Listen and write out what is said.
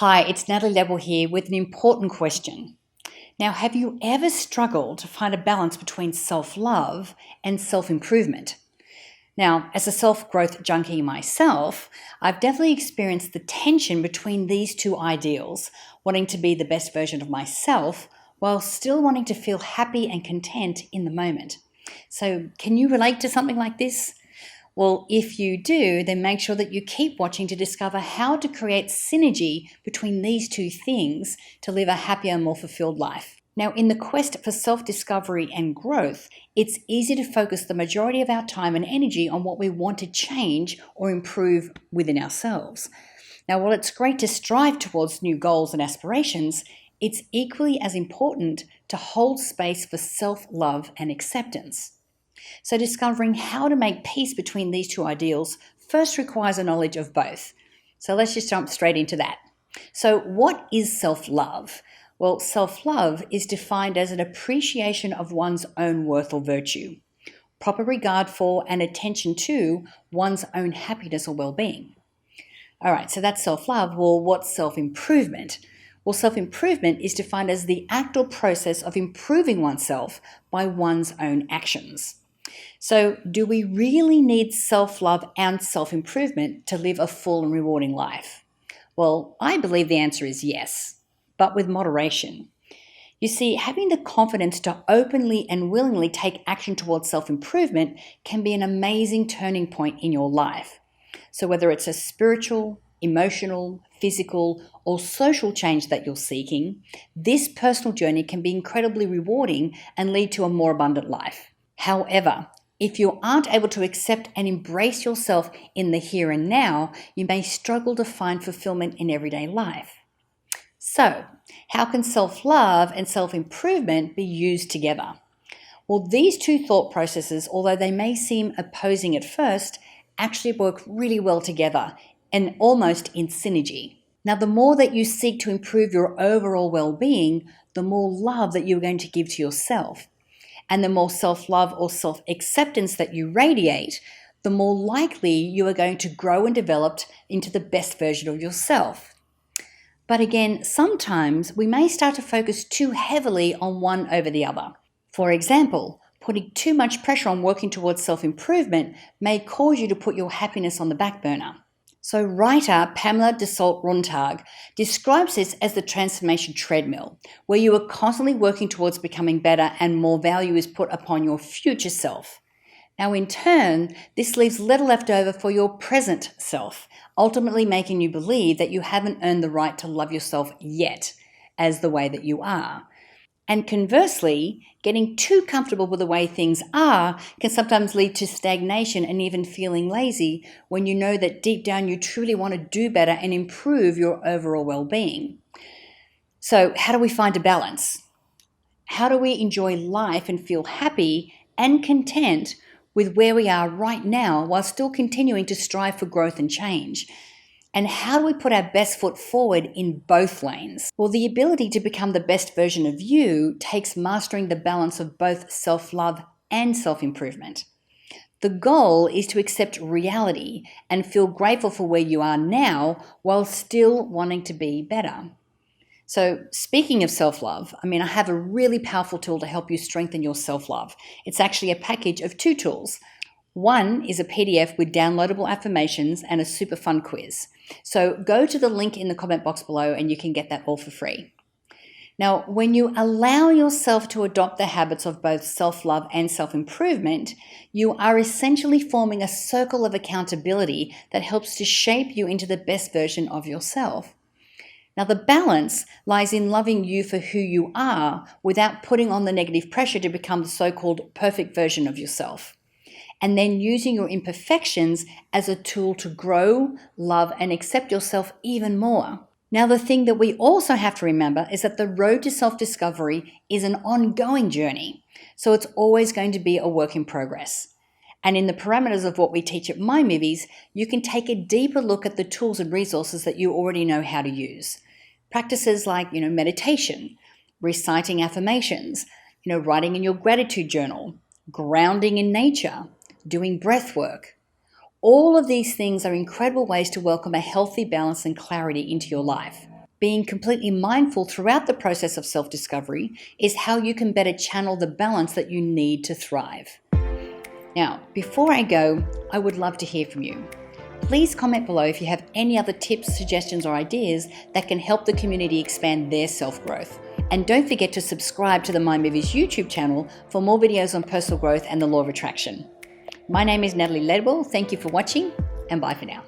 Hi, it's Natalie Ledwell here with an important question. Now, have you ever struggled to find a balance between self-love and self-improvement? Now, as a self-growth junkie myself, I've definitely experienced the tension between these two ideals, wanting to be the best version of myself while still wanting to feel happy and content in the moment. So, can you relate to something like this? Well, if you do, then make sure that you keep watching to discover how to create synergy between these two things to live a happier, more fulfilled life. Now, in the quest for self-discovery and growth, it's easy to focus the majority of our time and energy on what we want to change or improve within ourselves. Now, while it's great to strive towards new goals and aspirations, it's equally as important to hold space for self-love and acceptance. So discovering how to make peace between these two ideals first requires a knowledge of both. So let's just jump straight into that. So what is self-love? Well, self-love is defined as an appreciation of one's own worth or virtue, proper regard for and attention to one's own happiness or well-being. All right, so that's self-love. Well, what's self-improvement? Well, self-improvement is defined as the act or process of improving oneself by one's own actions. So, do we really need self-love and self-improvement to live a full and rewarding life? Well, I believe the answer is yes, but with moderation. You see, having the confidence to openly and willingly take action towards self-improvement can be an amazing turning point in your life. So whether it's a spiritual, emotional, physical, or social change that you're seeking, this personal journey can be incredibly rewarding and lead to a more abundant life. However, if you aren't able to accept and embrace yourself in the here and now, you may struggle to find fulfillment in everyday life. So, how can self-love and self-improvement be used together? Well, these two thought processes, although they may seem opposing at first, actually work really well together and almost in synergy. Now, the more that you seek to improve your overall well-being, the more love that you're going to give to yourself. And the more self-love or self-acceptance that you radiate, the more likely you are going to grow and develop into the best version of yourself. But again, sometimes we may start to focus too heavily on one over the other. For example, putting too much pressure on working towards self-improvement may cause you to put your happiness on the back burner. So writer Pamela Dessalt-Rontag describes this as the transformation treadmill, where you are constantly working towards becoming better and more value is put upon your future self. Now, in turn, this leaves little left over for your present self, ultimately making you believe that you haven't earned the right to love yourself yet as the way that you are. And conversely, getting too comfortable with the way things are can sometimes lead to stagnation and even feeling lazy when you know that deep down you truly want to do better and improve your overall well-being. So how do we find a balance? How do we enjoy life and feel happy and content with where we are right now while still continuing to strive for growth and change? And how do we put our best foot forward in both lanes? Well, the ability to become the best version of you takes mastering the balance of both self-love and self-improvement. The goal is to accept reality and feel grateful for where you are now while still wanting to be better. So speaking of self-love, I have a really powerful tool to help you strengthen your self-love. It's actually a package of two tools. One is a PDF with downloadable affirmations and a super fun quiz. So go to the link in the comment box below and you can get that all for free. Now, when you allow yourself to adopt the habits of both self-love and self-improvement, you are essentially forming a circle of accountability that helps to shape you into the best version of yourself. Now, the balance lies in loving you for who you are without putting on the negative pressure to become the so-called perfect version of yourself. And then using your imperfections as a tool to grow, love, and accept yourself even more. Now, the thing that we also have to remember is that the road to self-discovery is an ongoing journey. So it's always going to be a work in progress. And in the parameters of what we teach at My Movies, you can take a deeper look at the tools and resources that you already know how to use. Practices like, meditation, reciting affirmations, writing in your gratitude journal, grounding in nature, doing breath work. All of these things are incredible ways to welcome a healthy balance and clarity into your life. being completely mindful throughout the process of self-discovery is how you can better channel the balance that you need to thrive. Now, before I go, I would love to hear from you. Please comment below if you have any other tips, suggestions, or ideas that can help the community expand their self-growth. And don't forget to subscribe to the Mind Movers YouTube channel for more videos on personal growth and the law of attraction. My name is Natalie Ledwell. Thank you for watching, and bye for now.